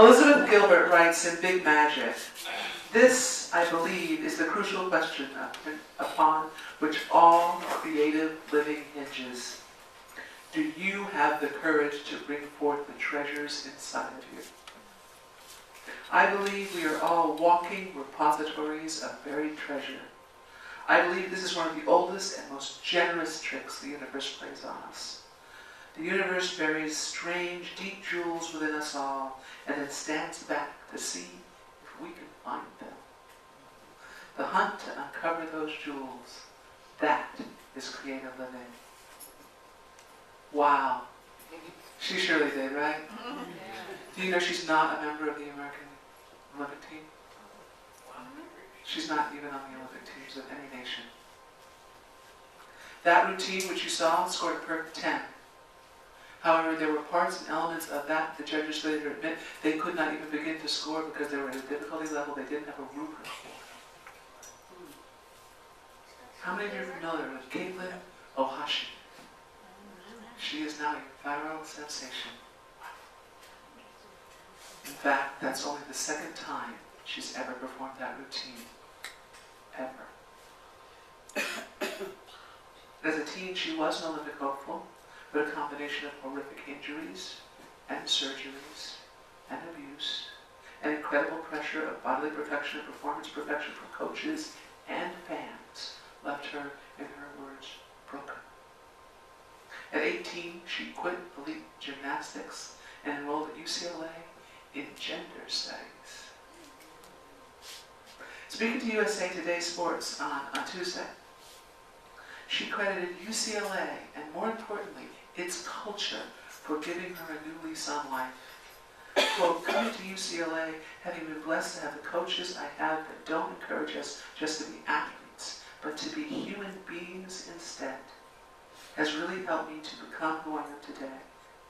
Elizabeth Gilbert writes in Big Magic, "This, I believe, is the crucial question upon which all creative living hinges. Do you have the courage to bring forth the treasures inside of you?" I believe we are all walking repositories of buried treasure. I believe this is one of the oldest and most generous tricks the universe plays on us. The universe buries strange, deep jewels within us all, and then stands back to see if we can find them. The hunt to uncover those jewels, that is creative living. Wow. She surely did, right? Do you know she's not a member of the American Olympic team? She's not even on the Olympic teams of any nation. That routine which you saw scored a perfect 10. However, there were parts and elements of that the judges later admit they could not even begin to score because they were at a difficulty level they didn't have a rubric for. How many of you are familiar with Caitlin Ohashi? She is now a viral sensation. In fact, that's only the second time she's ever performed that routine. Ever. As a teen, she was an Olympic hopeful, but a combination of horrific injuries and surgeries and abuse and incredible pressure of bodily perfection and performance perfection from coaches and fans left her, in her words, broken. At 18, she quit elite gymnastics and enrolled at UCLA in gender studies. Speaking to USA Today Sports on Tuesday, she credited UCLA and, more importantly, its culture for giving her a new lease on life. Quote, "Coming to UCLA, having been blessed to have the coaches I have that don't encourage us just to be athletes, but to be human beings instead, has really helped me to become who I am today,"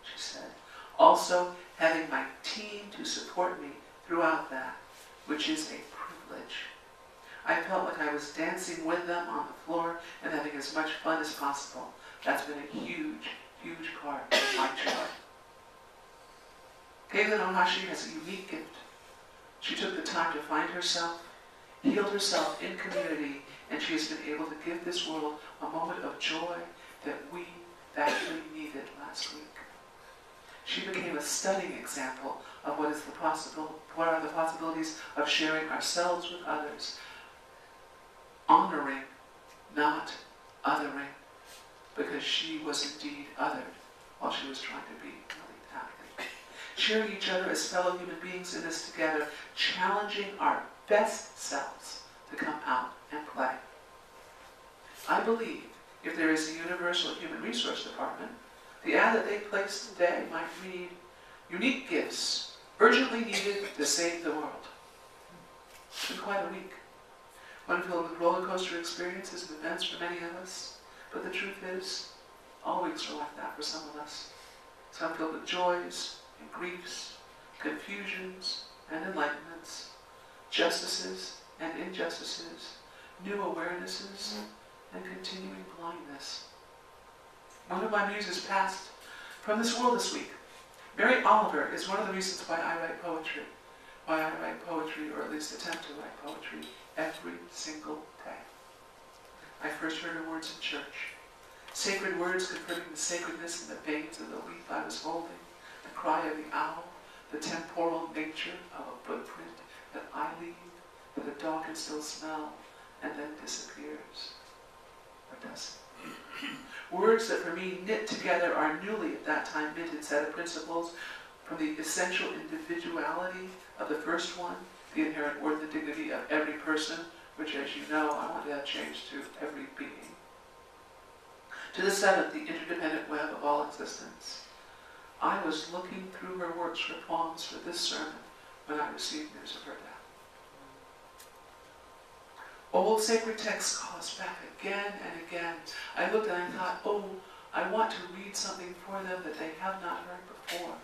she said. "Also, having my team to support me throughout that, which is a privilege. I felt like I was dancing with them on the floor and having as much fun as possible. That's been a huge, huge part of my joy." Caitlin Ohashi has a unique gift. She took the time to find herself, healed herself in community, and she has been able to give this world a moment of joy that we actually needed last week. She became a stunning example of what are the possibilities of sharing ourselves with others, honoring, not othering, because she was indeed othered while she was trying to be an elite athlete. Sharing each other as fellow human beings in this together, challenging our best selves to come out and play. I believe if there is a universal human resource department, the ad that they placed today might read, "Unique gifts, urgently needed to save the world." It's been quite a week. One filled with roller coaster experiences and events for many of us. But the truth is, all weeks are like that for some of us. Some filled with joys and griefs, confusions and enlightenments, justices and injustices, new awarenesses and continuing blindness. One of my muses passed from this world this week. Mary Oliver is one of the reasons why I write poetry. Why I write poetry, or at least attempt to write poetry, every single day. I first heard her words in church. Sacred words confirming the sacredness in the veins of the leaf I was holding, the cry of the owl, the temporal nature of a footprint that I leave, that a dog can still smell, and then disappears. Or doesn't. Words that for me knit together our newly at that time minted set of principles from the essential individuality of the first one, the inherent worth and dignity of every person, which, as you know, I want to have changed to every being, to the seventh, the interdependent web of all existence. I was looking through her works for poems for this sermon when I received news of her death. Old sacred texts call us back again and again. I looked and I thought, oh, I want to read something for them that they have not heard before.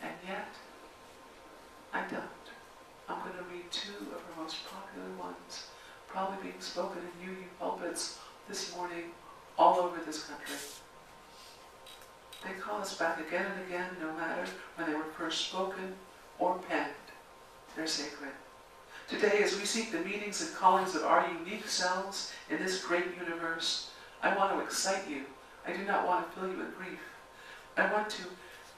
And yet, I don't. I'm going to read two of her most popular ones, probably being spoken in union pulpits this morning all over this country. They call us back again and again, no matter when they were first spoken or penned. They're sacred. Today, as we seek the meanings and callings of our unique selves in this great universe, I want to excite you. I do not want to fill you with grief. I want to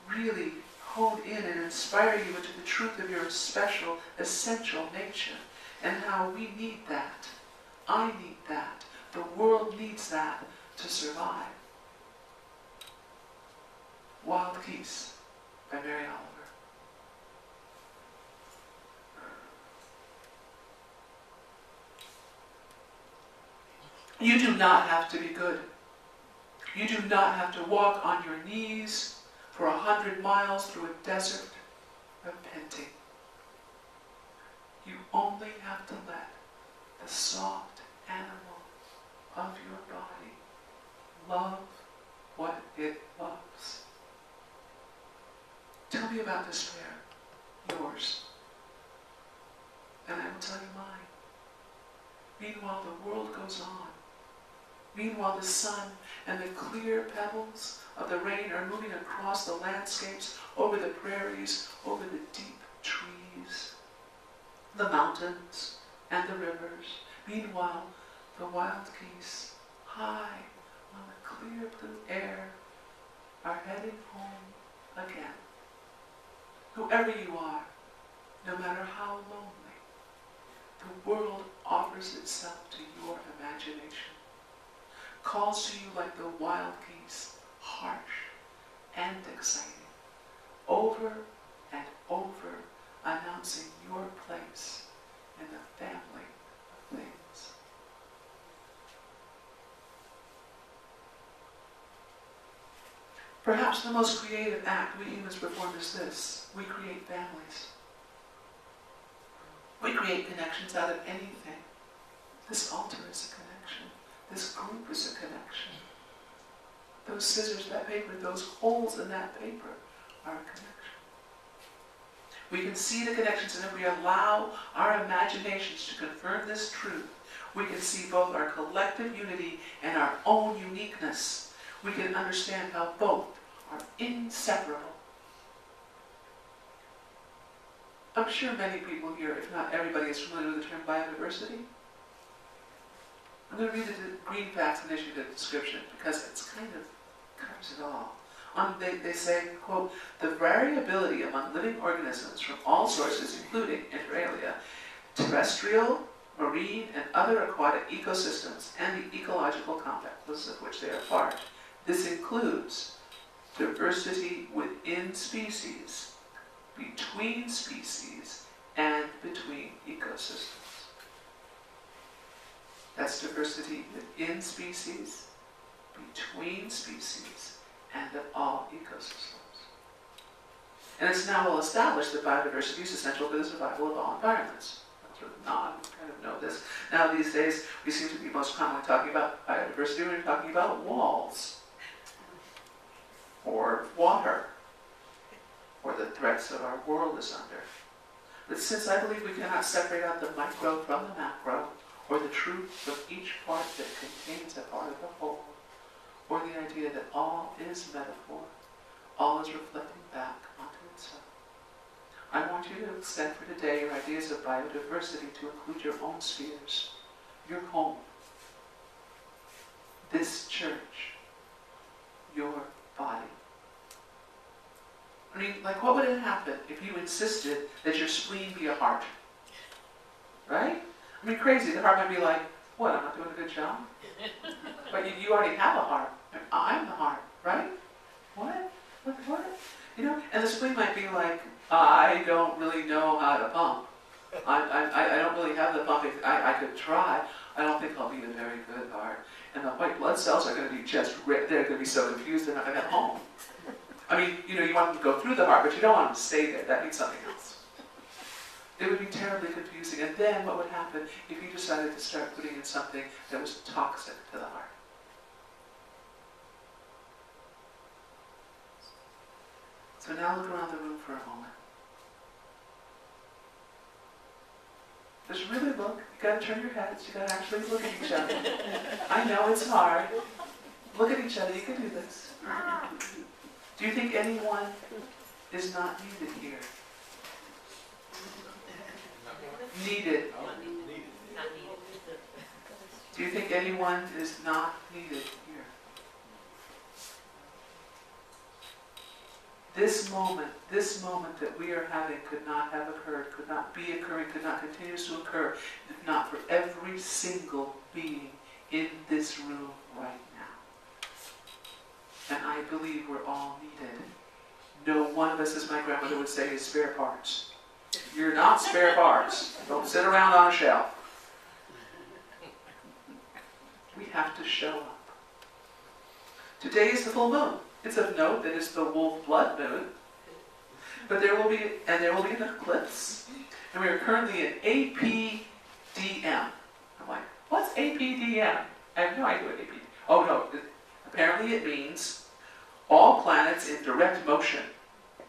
really hone in and inspire you into the truth of your special, essential nature and how we need that. I need that. The world needs that to survive. Wild Geese by Mary Oliver. You do not have to be good. You do not have to walk on your knees for 100 miles through a desert repenting. You only have to let the soft animal of your body love what it loves. Tell me about despair, yours, and I will tell you mine. Meanwhile, the world goes on. Meanwhile, the sun and the clear pebbles of the rain are moving across the landscapes, over the prairies, over the deep trees, the mountains and the rivers. Meanwhile, the wild geese, high on the clear blue air, are heading home again. Whoever you are, no matter how lonely, the world offers itself to your imagination, calls to you like the wild geese, harsh and exciting, over and over, announcing your place in the family of things. Perhaps the most creative act we humans perform is this: we create families. We create connections out of anything. This altar is a connection. This group is a connection. Those scissors, that paper, those holes in that paper are a connection. We can see the connections, and if we allow our imaginations to confirm this truth, we can see both our collective unity and our own uniqueness. We can understand how both are inseparable. I'm sure many people here, if not everybody, is familiar with the term biodiversity. I'm going to read the Green Facts Initiative description because it's kind of covers it all. They say, quote, the variability among living organisms from all sources, including, inter alia, terrestrial, marine, and other aquatic ecosystems, and the ecological complexes of which they are part. This includes diversity within species, between species, and between ecosystems. That's diversity within species, between species, and of all ecosystems. And it's now well established that biodiversity is essential for the survival of all environments. That's sort of nod, we kind of know this. Now these days, we seem to be most commonly talking about biodiversity when we're talking about walls, or water, or the threats that our world is under. But since I believe we cannot separate out the micro from the macro, or the truth of each part that contains a part of the whole, or the idea that all is metaphor, all is reflecting back onto itself, I want you to extend for today your ideas of biodiversity to include your own spheres, your home, this church, your body. I mean, like, what would happen if you insisted that your spleen be a heart? Right? I mean, crazy. The heart might be like, what, I'm not doing a good job? But you already have a heart. I'm the heart, right? What? What? You know? And the spleen might be like, I don't really know how to pump. I don't really have the pumping. I could try. I don't think I'll be a very good heart. And the white blood cells are going to be just, they're going to be so confused they're not going to get home. I mean, you know, you want them to go through the heart, but you don't want them to stay there. That means something else. It would be terribly confusing. And then what would happen if you decided to start putting in something that was toxic to the heart? So now look around the room for a moment. Just really look. You gotta turn your heads. You gotta actually look at each other. I know it's hard. Look at each other. You can do this. Do you think anyone is not needed here? Needed. Not needed. Do you think anyone is not needed here? This moment that we are having could not have occurred, could not be occurring, could not continue to occur if not for every single being in this room right now. And I believe we're all needed. No one of us, as my grandmother would say, is spare parts. You're not spare parts. Don't sit around on a shelf. We have to show up. Today is the full moon. It's of note that it's the wolf blood moon. But there will be an eclipse. And we are currently in APDM. I'm like, what's APDM? I have no idea what APDM. Oh no, apparently it means all planets in direct motion.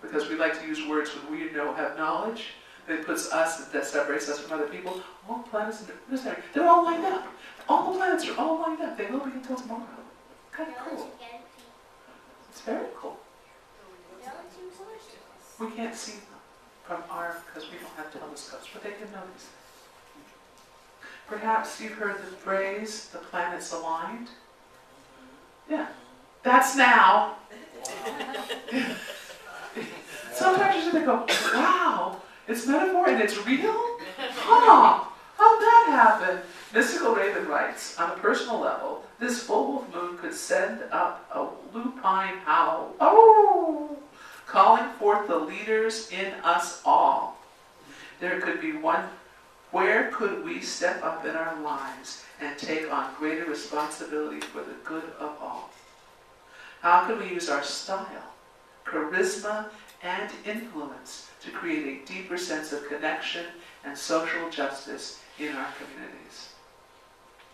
Because we like to use words when we have knowledge that puts us, that separates us from other people. All planets in direct, they're all lined up. All the planets are all lined up. They will be until tomorrow. Kind of cool. It's very cool. We can't see them from because we don't have telescopes, but they can notice. Perhaps you've heard the phrase, the planets aligned? Yeah. That's now. Sometimes you sit there and go, wow, it's metaphor and it's real? Huh, how'd that happen? Mystical Raven writes, on a personal level, this full wolf moon could send up a lupine howl, calling forth the leaders in us all. There could be one, where could we step up in our lives and take on greater responsibility for the good of all? How can we use our style, charisma, and influence to create a deeper sense of connection and social justice in our communities?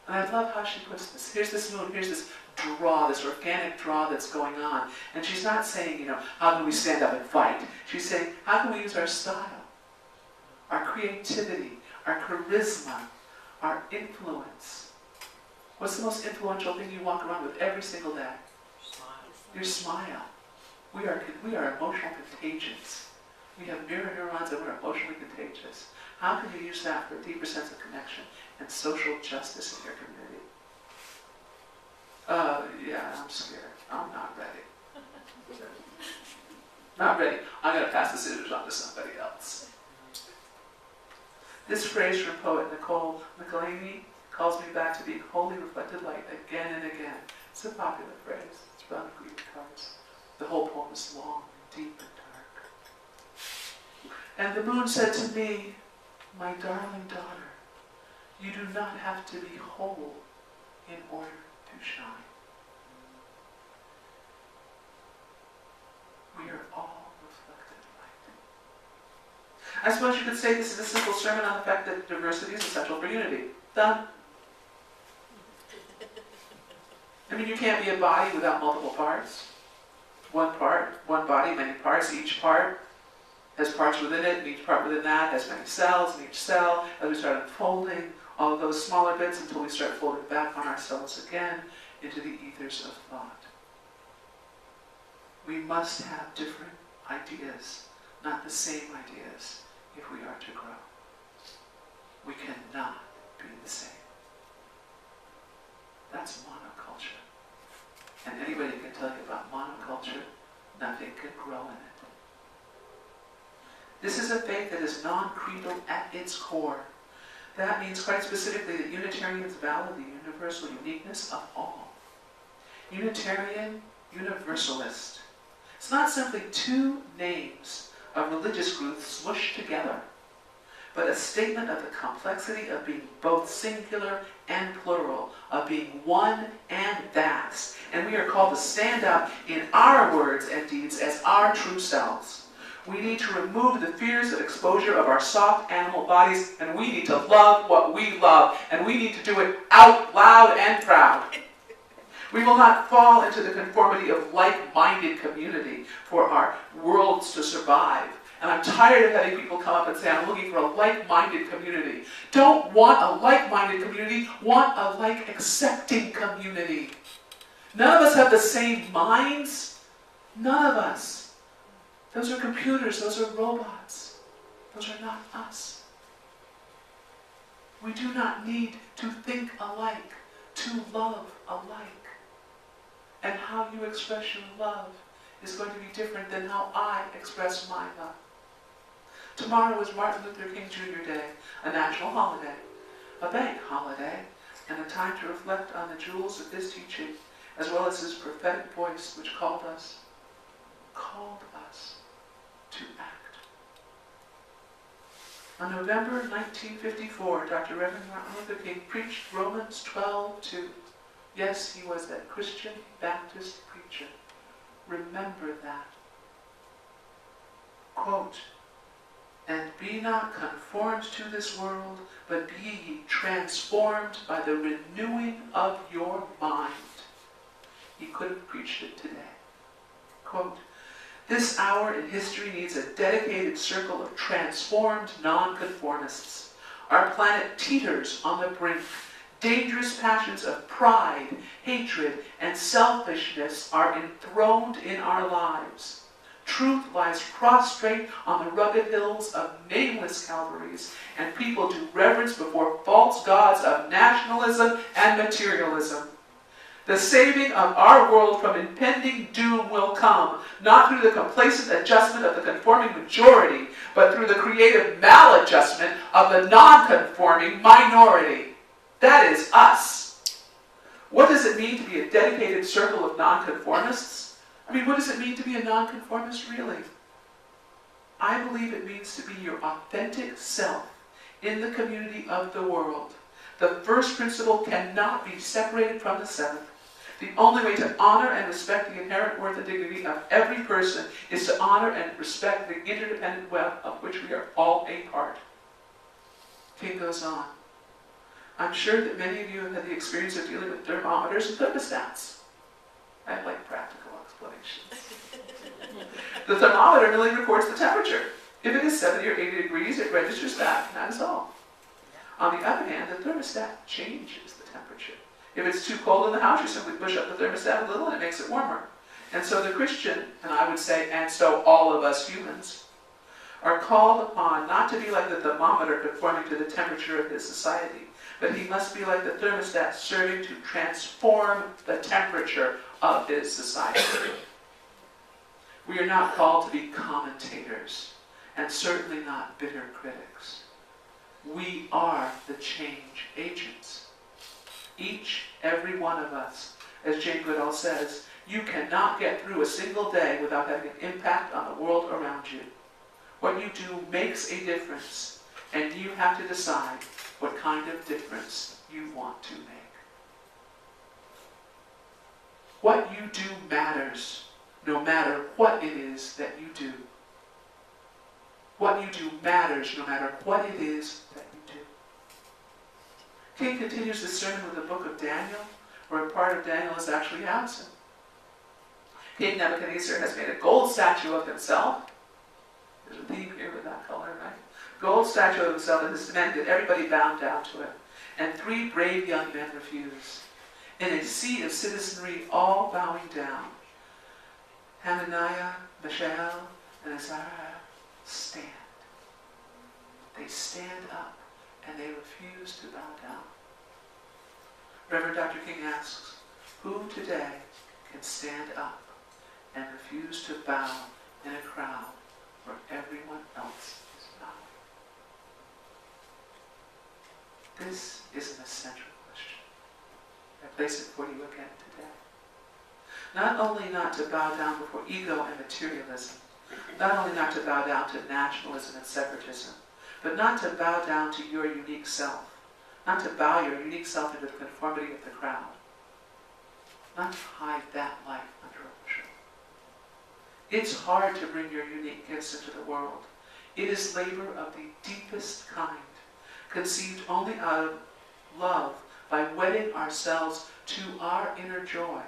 And I love how she puts this. Here's this moon, here's this draw, this organic draw that's going on. And she's not saying, how can we stand up and fight? She's saying, how can we use our style, our creativity, our charisma, our influence? What's the most influential thing you walk around with every single day? Your smile. We are emotional contagions. We have mirror neurons and we're emotionally contagious. How can you use that for a deeper sense of connection and social justice in your community? Yeah, I'm scared. I'm not ready. Not ready. I'm going to pass the scissors on to somebody else. This phrase from poet Nicole Michelini calls me back to being wholly reflected light again and again. It's a popular phrase. It's found in greeting cards. The whole poem is long, deep, and dark. And the moon said to me, my darling daughter, you do not have to be whole in order to shine. We are all reflected light. I suppose you could say this is a simple sermon on the fact that diversity is essential for unity. Done. I mean, you can't be a body without multiple parts. One part, one body, many parts. Each part has parts within it, and each part within that has many cells, and each cell, as we start unfolding all of those smaller bits until we start folding back on ourselves again into the ethers of thought. We must have different ideas, not the same ideas, if we are to grow. We cannot be the same. That's monoculture. And anybody can tell you about monoculture, nothing can grow in it. This is a faith that is non-creedal at its core. That means quite specifically that Unitarians value the universal uniqueness of all. Unitarian, Universalist. It's not simply two names of religious groups smushed together, but a statement of the complexity of being both singular and plural, of being one and vast. And we are called to stand up in our words and deeds as our true selves. We need to remove the fears of exposure of our soft animal bodies, and we need to love what we love, and we need to do it out loud and proud. We will not fall into the conformity of like-minded community for our worlds to survive. And I'm tired of having people come up and say, I'm looking for a like-minded community. Don't want a like-minded community, want a like-accepting community. None of us have the same minds. None of us. Those are computers, those are robots. Those are not us. We do not need to think alike, to love alike. And how you express your love is going to be different than how I express my love. Tomorrow is Martin Luther King Jr. Day, a national holiday, a bank holiday, and a time to reflect on the jewels of his teaching, as well as his prophetic voice which called us to act. On November 1954, Dr. Reverend Martin Luther King preached Romans 12:2. Yes, he was that Christian Baptist preacher. Remember that. Quote, "And be not conformed to this world, but be ye transformed by the renewing of your mind." He could have preached it today. Quote, "This hour in history needs a dedicated circle of transformed nonconformists. Our planet teeters on the brink. Dangerous passions of pride, hatred, and selfishness are enthroned in our lives. Truth lies prostrate on the rugged hills of nameless Calvaries, and people do reverence before false gods of nationalism and materialism. The saving of our world from impending doom will come, not through the complacent adjustment of the conforming majority, but through the creative maladjustment of the non-conforming minority. That is us. What does it mean to be a dedicated circle of nonconformists? I mean, what does it mean to be a nonconformist, really? I believe it means to be your authentic self in the community of the world. The first principle cannot be separated from the seventh. The only way to honor and respect the inherent worth and dignity of every person is to honor and respect the interdependent web of which we are all a part." King goes on. "I'm sure that many of you have had the experience of dealing with thermometers and thermostats." I like practical explanations. "The thermometer merely records the temperature. If it is 70 or 80 degrees, it registers that, and that is all. On the other hand, the thermostat changes the temperature. If it's too cold in the house, you simply push up the thermostat a little and it makes it warmer. And so the Christian, and I would say, and so all of us humans, are called upon not to be like the thermometer conforming to the temperature of his society, but he must be like the thermostat serving to transform the temperature of his society. We are not called to be commentators, and certainly not bitter critics. We are the change agents. Each, every one of us, as Jane Goodall says, you cannot get through a single day without having an impact on the world around you. What you do makes a difference, and you have to decide what kind of difference you want to make. What you do matters, no matter what it is that you do. What you do matters, no matter what it is that you do." King continues the sermon with the book of Daniel, where a part of Daniel is actually absent. King Nebuchadnezzar has made a gold statue of himself. There's a theme here with that color, right? Gold statue of himself, and has demanded everybody bow down to it. And 3 brave young men refuse. In a sea of citizenry, all bowing down, Hananiah, Mishael, and Azariah stand. They stand up, and they refuse to bow down. Reverend Dr. King asks, who today can stand up and refuse to bow in a crowd where everyone else is bowing? This is an essential question. I place it for you again today. Not only not to bow down before ego and materialism, not only not to bow down to nationalism and separatism, but not to bow down to your unique self, not to bow your unique self into the conformity of the crowd, not to hide that life under a bushel. It's hard to bring your unique gifts into the world. It is labor of the deepest kind, conceived only out of love by wedding ourselves to our inner joy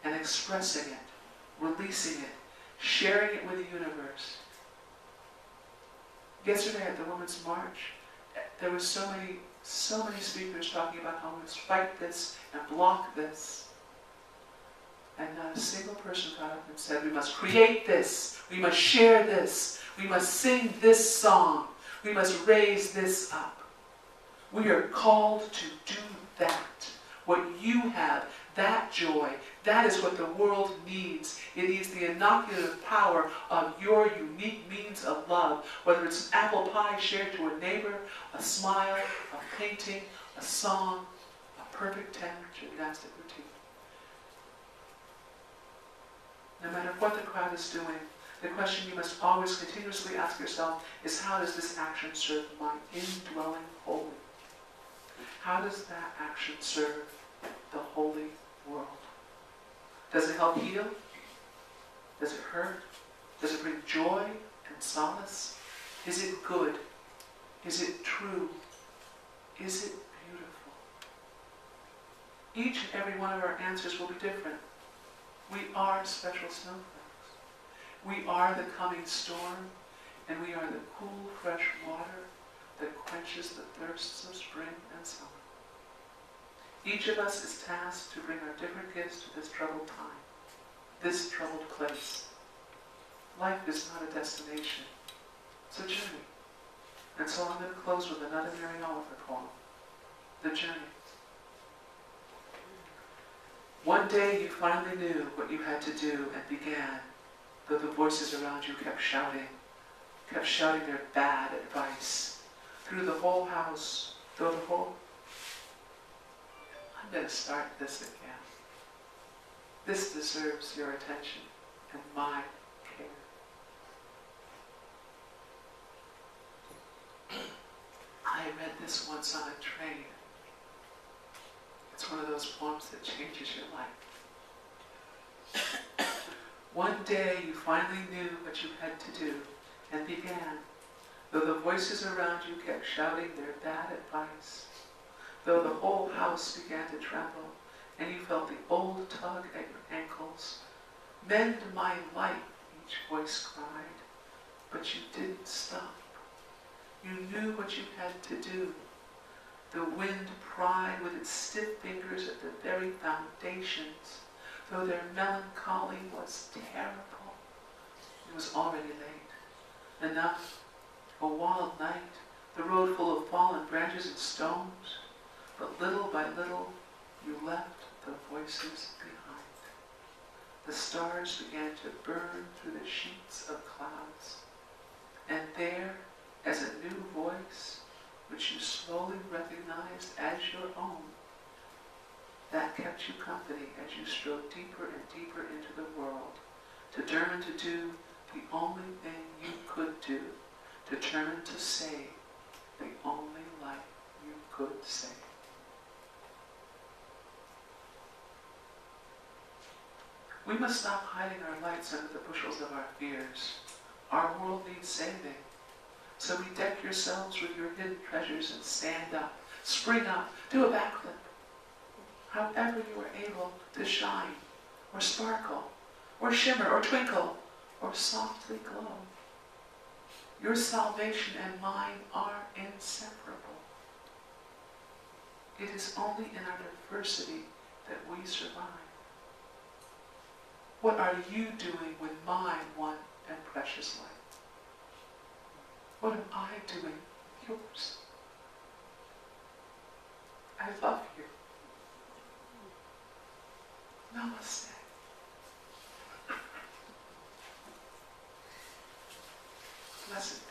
and expressing it, releasing it, sharing it with the universe. Yesterday at the Women's March, there were so many speakers talking about how we must fight this and block this. And not a single person got up and said, we must create this, we must share this, we must sing this song, we must raise this up. We are called to do that. What you have, that joy, that is what the world needs. It needs the inoculative power of your unique means of love, whether it's an apple pie shared to a neighbor, a smile, a painting, a song, a perfect 10-minute gymnastic routine. No matter what the crowd is doing, the question you must always continuously ask yourself is, how does this action serve my indwelling holy? How does that action serve the holy world? Does it help heal? Does it hurt? Does it bring joy and solace? Is it good? Is it true? Is it beautiful? Each and every one of our answers will be different. We are special snowflakes. We are the coming storm, and we are the cool, fresh water that quenches the thirsts of spring and summer. Each of us is tasked to bring our different gifts to this troubled time, this troubled place. Life is not a destination, it's a journey. And so I'm going to close with another Mary Oliver poem, The Journey. One day you finally knew what you had to do and began, though the voices around you kept shouting their bad advice. Through the whole house, though the whole... I'm going to start this again. This deserves your attention and my care. I read this once on a train. It's one of those poems that changes your life. One day you finally knew what you had to do and began, though the voices around you kept shouting their bad advice, though the whole house began to tremble and you felt the old tug at your ankles. Mend my life, each voice cried, but you didn't stop. You knew what you had to do. The wind pried with its stiff fingers at the very foundations, though their melancholy was terrible. It was already late. Enough. A wild night, the road full of fallen branches and stones, but little by little you left the voices behind. The stars began to burn through the sheets of clouds, and there, as a new voice, which you slowly recognized as your own, that kept you company as you strode deeper and deeper into the world, determined to do the only thing you could do, determined to say the only life you could say. We must stop hiding our lights under the bushels of our fears. Our world needs saving. So bedeck yourselves with your hidden treasures and stand up, spring up, do a backflip. However you are able to shine, or sparkle, or shimmer, or twinkle, or softly glow. Your salvation and mine are inseparable. It is only in our diversity that we survive. What are you doing with my one and precious life? What am I doing with yours? I love you. Namaste. Blessed